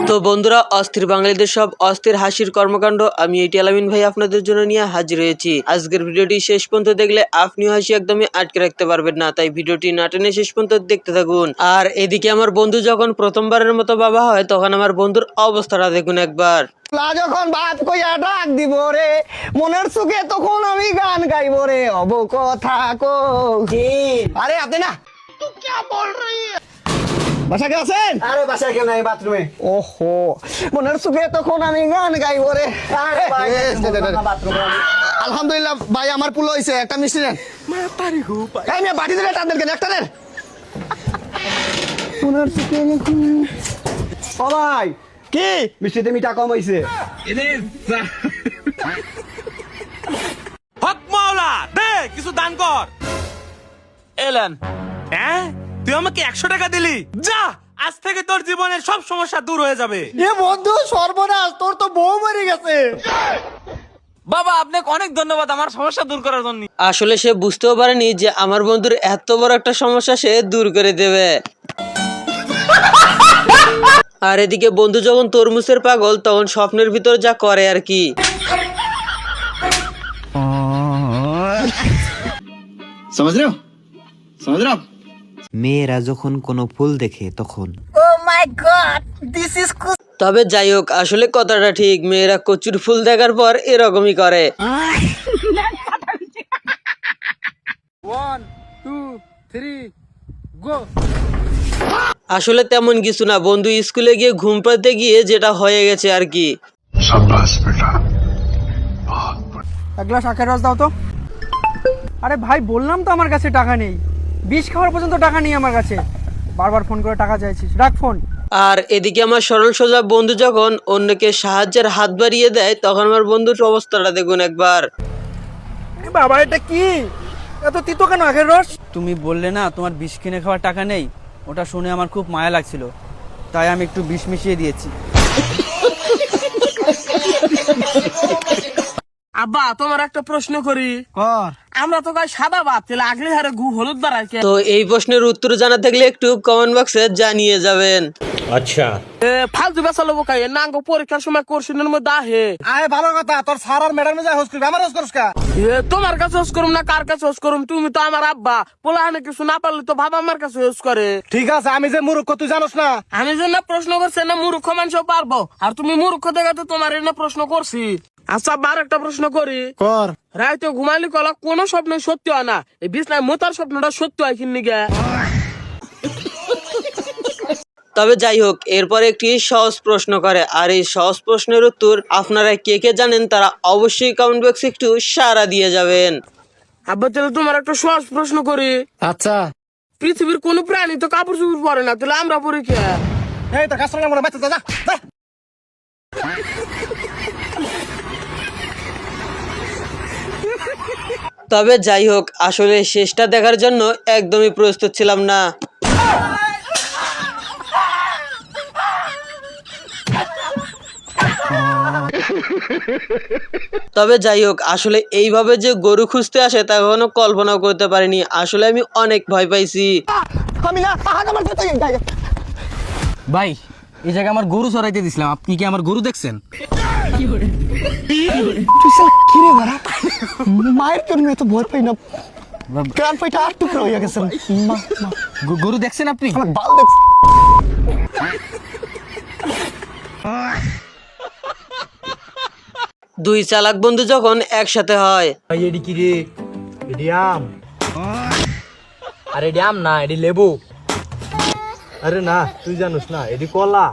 তো বন্ধুরা, অস্থির বাঙালিদের সব অস্থির হাসির কর্মকাণ্ড আমি এটি আলামিন ভাই আপনাদের জন্য নিয়ে হাজির হয়েছি। আজকের ভিডিওটি শেষ পর্যন্ত দেখলে আপনিও হাসি একদমই আটকে রাখতে পারবেন না, তাই ভিডিওটি না টেনে শেষ পর্যন্ত দেখতে থাকুন। আর এদিকে আমার বন্ধু যখন প্রথমবারের মতো বাবা হয় তখন আমার বন্ধুর অবস্থাটা দেখুন একবার। যখন বাপ কইয়া ডাক দিব রে মনের সুখে তখন আমি গান গাইব রে অব কথা কো। আরে আপনি না তো কি বল রही है? বাসা কে আছেন? আরে বাসা কেউ নাই, বাথরুমে। ওহো, মনের সুখে তখন আমি গান গাইব রে। আরে ভাই বাথরুমে। আলহামদুলিল্লাহ ভাই, আমার পুলো হইছে, একটা মিষ্টি দেন। মাতারি গো ভাই, আমি বাড়ি দিলে টান দেন, একটা দেন। মনের সুখে ও ভাই কি মিষ্টিতে মিঠা কম হইছে। হক মাওলা দে কিছু দান কর। এলেন হ্যাঁ, তুই আমাকে 100 টাকা দিলি, যা আজ থেকে তোর জীবনের সব সমস্যা দূর হয়ে যাবে। এ বন্ধু সর্বনাশ, তোর তো বউ মরে গেছে। বাবা আপনাকে অনেক ধন্যবাদ আমার সমস্যা দূর করার জন্য। আসলে সে বুঝতেও পারেনি যে আমার বন্ধুর এত বড় একটা সমস্যা সে দূর করে দেবে। আর এদিকে বন্ধু যখন তরমুজের পাগল তখন স্বপ্নের ভিতর যা করে আর কি। মেয়েরা যখন কোনো ফুল দেখে তখন তবে যাই হোক, আসলে কথাটা ঠিক, মেয়েরা কচুর ফুল দেখার পর এরকমই করে। 1 2 3 গো। আসলে তেমন কিছু না, বন্ধু স্কুলে গিয়ে ঘুম পাড়তে গিয়ে যেটা হয়ে গেছে আর কি। এক গ্লাস আখের রস দাও তো। আরে ভাই বললাম তো আমার কাছে টাকা নেই, বিষ খাওয়ার পর্যন্ত টাকা নেই আমার কাছে, বারবার ফোন করে টাকা চাইছিস, রাখ ফোন। আর এদিকে আমার সরল সোজা বন্ধু যখন অন্যকে সাহায্যের হাত বাড়িয়ে দেয় তখন আমার বন্ধুর অবস্থাটা দেখুন একবার। বাবা এটা কি এত তিতো কেন আখের রস? তুমি বললে না তোমার বিষ কিনে খাওয়ার টাকা নেই, ওটা শুনে আমার খুব মায়া লাগছিল, তাই আমি একটু বিষ মিশিয়ে দিয়েছি। আব্বা তোমার একটা প্রশ্ন করি। আমরা তো গাই সাদা ভাত তেলে আগলে হারে গু হলুদ বাড়াই কে? তো এই প্রশ্নের উত্তর জানা থাকলে একটু কমেন্ট বক্সে জানিয়ে যাবেন। ফালতু বেসা লোক খাই নাঙ্গ পরীক্ষার সময় কোর্সিনের মধ্যে আহে। আরে ভালো কথা, তোর স্যার আর ম্যাডাম যা হোস করবি, আমার হোস করস কা? তোমার কাছে হোস করুম না কার কাছে হোস করুম? তুমি তো আমার আব্বা, পোলাহানে কিছু না পারলে তো ভাব আমার কাছে হোস করে। ঠিক আছে, আমি যে মূর্খ তুই জানোস না। আমি যে না প্রশ্ন করছি না মূর্খ মানুষও পারবো, আর তুমি মূর্খ দেখে তো তোমার না প্রশ্ন করছি। আচ্ছা বার একটা প্রশ্ন করি। কর। রাইতে ঘুমাইলি কলা কোন স্বপ্ন সত্যি হয় না, এই বিছনায় মোতার স্বপ্নটা সত্যি হয় কিনি গে? তবে যাই হোক, এরপরে একটি সহজ প্রশ্ন করে, আর এই সহজ প্রশ্নের উত্তর আপনারা কে কে জানেন তারা অবশ্যই কমেন্ট বক্সে একটু সাড়া দিয়ে যাবেন। আব্বা তাহলে তোমার একটা সহজ প্রশ্ন করি। আচ্ছা। পৃথিবীর কোন প্রাণী তো কাপড় চোপড় পরে না, তাহলে আমরা পরি কে? এই তো কাস্টমার মনে বাচ্চা যা যা। তবে যাই হোক, আসলে শেষটা দেখার জন্য একদমই প্রস্তুত ছিলাম না। তবে যাই হোক, আসলে এইভাবে যে গরু খুঁজতে আসে তা কখনো কল্পনাও করতে পারিনি। আসলে আমি অনেক ভয় পাইছি। আমি না আমার ভাই এই জায়গায় আমার গরু চড়াইতে দিছিলাম, আপনি কি আমার গরু দেখছেন? কিরে বাড়া, মায়ের জন্য এত ভয় পাই না, গ্রাম পাইটা আর টুকরো হয়ে গেছে। গরু দেখছেন আপনি? আমার বাল দেখ। দুই চালাক বন্ধু যখন একসাথে হয়। এডি কি রে? এডি আম। আরে ড্যাম না, এটি লেবু। আরে না তুই জানোস না, এডি কলা।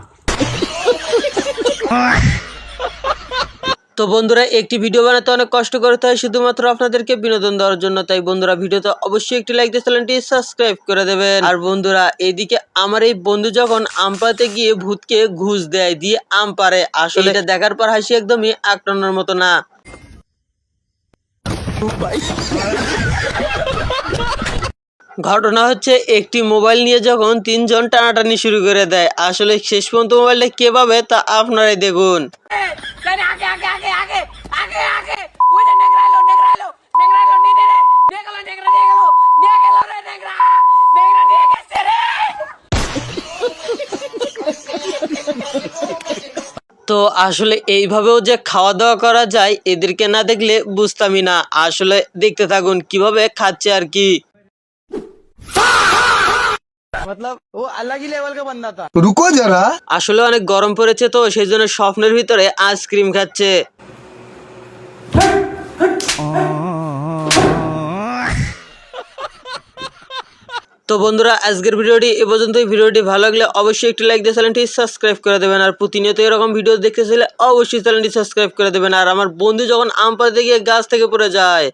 তো বন্ধুরা, একটি ভিডিও বানাতে অনেক কষ্ট করতে হয় শুধুমাত্র আপনাদেরকে বিনোদন দেওয়ার জন্য, তাই বন্ধুরা ভিডিওতে অবশ্যই একটি লাইক দিয়ে চ্যানেলটি সাবস্ক্রাইব করে দেবেন। আর বন্ধুরা, এইদিকে আমার এই বন্ধু যখন আম পাড়তে গিয়ে ভূতকে ঘুষ দেয় দিয়ে আম পাড়ে, আসলে এটা দেখার পর হাসি একদমই আটকানোর মতো না। ঘটনা হচ্ছে, একটি মোবাইল নিয়ে যখন তিনজন টানাটানি শুরু করে দেয়, আসলে শেষ পর্যন্ত মোবাইলটা কে পাবে তা আপনারাই দেখুন। তো আসলে এইভাবেও যে খাওয়া দাওয়া করা যায় এদেরকে না দেখলে বুঝতামই না। আসলে দেখতে থাকুন কিভাবে খাচ্ছে আর কি। রুকো যারা। আসলে অনেক গরম পড়েছে তো সেই জন্য স্বপ্নের ভিতরে আইসক্রিম খাচ্ছে। তো বন্ধুরা আজকের ভিডিওটি এ পর্যন্তই। ভিডিওটি ভালো লাগলে অবশ্যই একটি লাইক দিয়ে চ্যানেলটি সাবস্ক্রাইব করে দেবেন। আর প্রতিনিয়ত এরকম ভিডিও দেখতে চাইলে অবশ্যই চ্যানেলটি সাবস্ক্রাইব করে দেবেন। আর আমার বন্ধু যখন আম পাড়তে গিয়ে গাছ থেকে পড়ে যায়